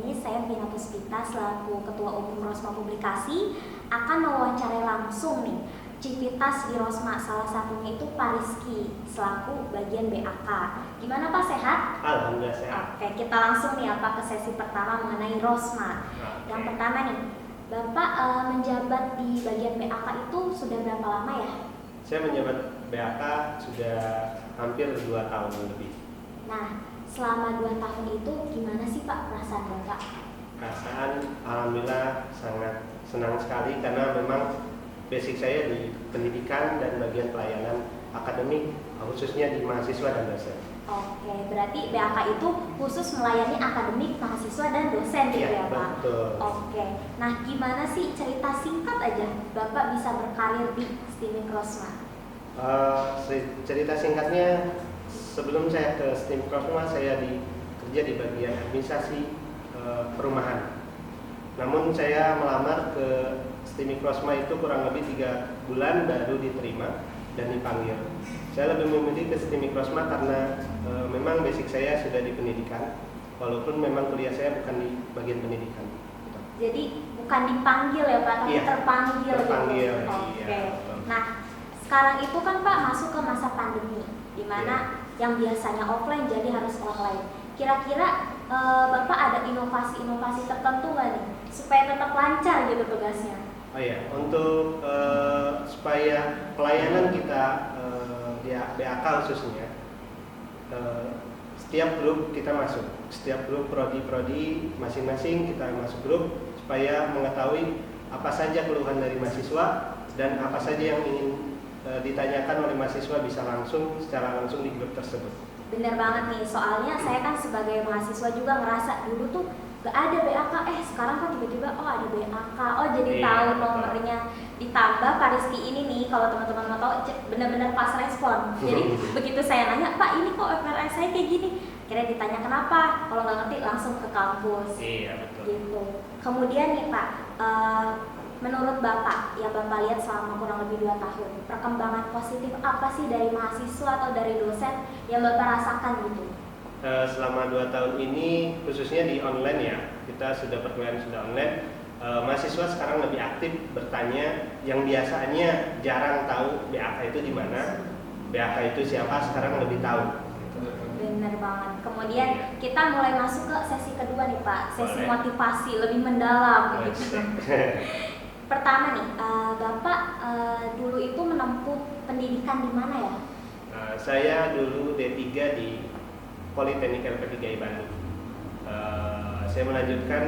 ini saya Vina Puspita selaku Ketua Umum Rosma Publikasi akan mewawancarai langsung nih Civitas di Rosma, salah satunya itu Pak Rizky selaku bagian BAK. Gimana Pak, sehat? Alhamdulillah sehat. Oke, kita langsung nih ke sesi pertama mengenai Rosma. Yang pertama nih, Bapak menjabat di bagian BAK itu sudah berapa lama ya? Saya menjabat BAK sudah hampir 2 tahun lebih. Nah, selama 2 tahun itu gimana sih Pak perasaan Bapak? Perasaan alhamdulillah sangat senang sekali karena memang basic saya di pendidikan dan bagian pelayanan akademik, khususnya di mahasiswa dan dosen. Oke, berarti BAK itu khusus melayani akademik, mahasiswa dan dosen gitu ya Pak? Betul. Oke, nah gimana sih cerita singkat aja Bapak bisa berkarir di STIMIK Rosma? Cerita singkatnya, sebelum saya ke STIMIK Rosma saya kerja di bagian administrasi perumahan. Namun saya melamar ke STIMIK Rosma itu kurang lebih 3 bulan baru diterima dan dipanggil. Saya lebih memilih ke STIMIK Rosma karena memang basic saya sudah di pendidikan, walaupun memang kuliah saya bukan di bagian pendidikan. Jadi bukan dipanggil ya Pak, tapi iya, terpanggil. Terpanggil. Gitu. Oke. Iya. Nah, sekarang itu kan Pak masuk ke masa pandemi, di mana yang biasanya offline jadi harus online. Kira-kira Bapak ada inovasi-inovasi tertentu nggak nih supaya tetap lancar gitu tugasnya? Oh iya, untuk supaya pelayanan kita di BAK khususnya, setiap grup kita masuk, setiap grup prodi-prodi masing-masing kita masuk grup supaya mengetahui apa saja keluhan dari mahasiswa dan apa saja yang ingin ditanyakan oleh mahasiswa bisa secara langsung di grup tersebut. Bener banget nih, soalnya saya kan sebagai mahasiswa juga ngerasa dulu tuh gak ada BAK, sekarang kan tiba-tiba ada BAK, jadi tahu nomornya. Ditambah Pak Rizky ini nih, kalau teman-teman mau tahu benar-benar pas respon. Jadi begitu saya nanya, Pak ini kok FRS saya kayak gini, kira ditanya kenapa, kalau nggak ngerti langsung ke kampus. Iya betul. Gitu. Kemudian nih Pak, menurut Bapak yang Bapak lihat selama kurang lebih 2 tahun, perkembangan positif apa sih dari mahasiswa atau dari dosen yang Bapak rasakan gitu? Selama 2 tahun ini khususnya di online ya, kita sudah perkuliahan sudah online, mahasiswa sekarang lebih aktif bertanya yang biasanya jarang tahu BAK itu di mana, BAK itu siapa, sekarang lebih tahu. Bener banget. Kemudian kita mulai masuk ke sesi kedua nih Pak, sesi motivasi lebih mendalam gitu. Pertama nih, Bapak dulu itu menempuh pendidikan di mana ya? Saya dulu D3 di Politeknik LP3I Bandung. Saya melanjutkan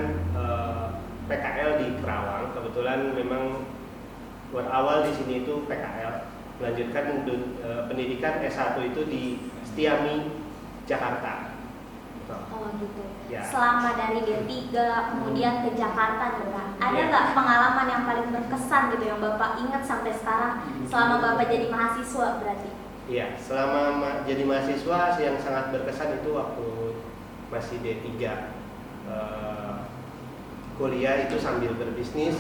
PKL di Kerawang. Kebetulan memang berawal di sini itu PKL. Melanjutkan pendidikan S1 itu di Setiami, Jakarta. Oh gitu. Ya. Selama dari D3 kemudian ke Jakarta nih Pak, ada nggak pengalaman yang paling berkesan gitu yang Bapak ingat sampai sekarang selama Bapak jadi mahasiswa berarti? Iya, selama jadi mahasiswa yang sangat berkesan itu waktu masih D3 kuliah itu sambil berbisnis,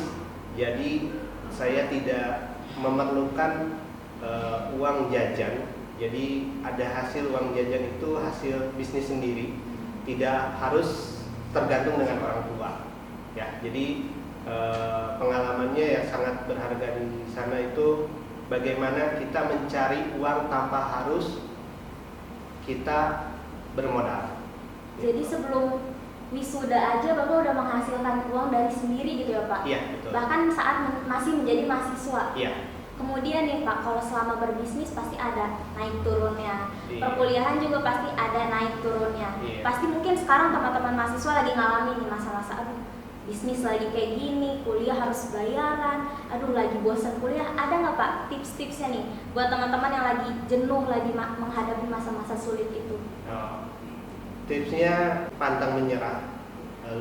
jadi saya tidak memerlukan uang jajan, jadi ada hasil uang jajan itu hasil bisnis sendiri, tidak harus tergantung dengan orang tua. Ya, jadi pengalamannya yang sangat berharga di sana itu bagaimana kita mencari uang tanpa harus kita bermodal. Jadi sebelum wisuda aja Bapak udah menghasilkan uang dari sendiri gitu ya Pak? Iya, betul. Bahkan saat masih menjadi mahasiswa? Iya. Kemudian nih Pak, kalau selama berbisnis pasti ada naik turunnya. Iya. Perkuliahan juga pasti ada naik turunnya. Iya. Pasti mungkin sekarang teman-teman mahasiswa lagi ngalamin nih masa-masa bisnis lagi kayak gini, kuliah harus bayaran, lagi bosan kuliah. Ada nggak Pak tips-tipsnya nih buat teman-teman yang lagi jenuh, lagi menghadapi masa-masa sulit itu? Tipsnya pantang menyerah,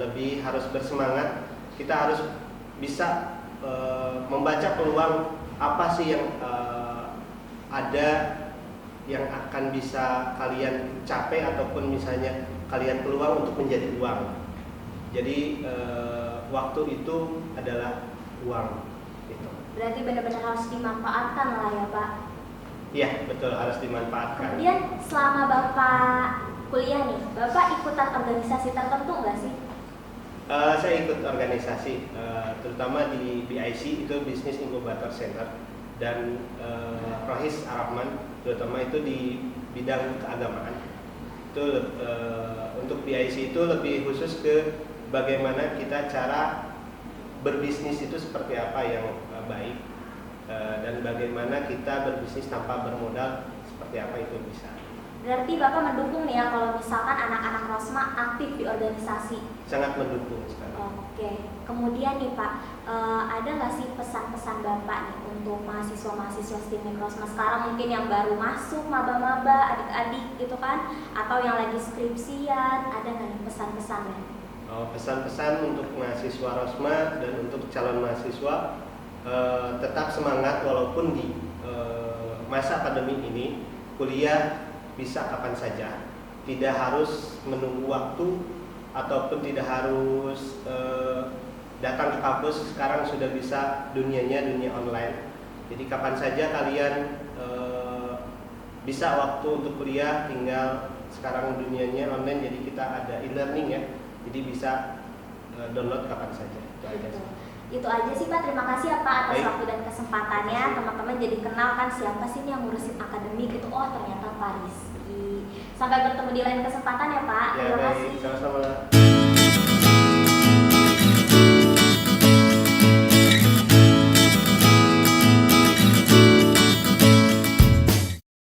lebih harus bersemangat. Kita harus bisa membaca peluang apa sih yang ada yang akan bisa kalian capai ataupun misalnya kalian peluang untuk menjadi uang. Jadi waktu itu adalah uang. Gitu. Berarti benar-benar harus dimanfaatkan lah ya Pak? Iya betul, harus dimanfaatkan. Kemudian selama Bapak kuliah nih, Bapak ikutan organisasi tertentu nggak sih? Saya ikut organisasi, terutama di BIC, itu Business Incubator Center, dan Rohis Arabman, terutama itu di bidang keagamaan. Itu untuk BIC itu lebih khusus ke bagaimana kita cara berbisnis itu seperti apa yang baik, dan bagaimana kita berbisnis tanpa bermodal seperti apa itu bisa. Berarti Bapak mendukung nih ya kalau misalkan anak-anak Rosma aktif di organisasi? Sangat mendukung sekali. Oke, kemudian nih Pak, ada nggak sih pesan-pesan Bapak nih untuk mahasiswa-mahasiswa STIM Rosma sekarang mungkin yang baru masuk, maba-maba, adik-adik gitu kan, atau yang lagi skripsian, ada nggak nih pesan-pesannya? Pesan-pesan untuk mahasiswa Rosma dan untuk calon mahasiswa, tetap semangat walaupun di masa pandemi ini. Kuliah bisa kapan saja, tidak harus menunggu waktu ataupun tidak harus datang ke kampus. Sekarang sudah bisa dunia online, jadi kapan saja kalian bisa waktu untuk kuliah. Tinggal sekarang dunianya online, jadi kita ada e-learning ya, jadi bisa download kapan saja. Itu aja sih. Itu aja sih Pak, terima kasih ya Pak atas Baik. waktu dan kesempatannya. Teman-teman jadi kenal kan siapa sih yang ngurusin akademik gitu. Oh ternyata Pak Rizky. Sampai bertemu di lain kesempatan ya Pak. Ya Terima baik, kasih. sama-sama.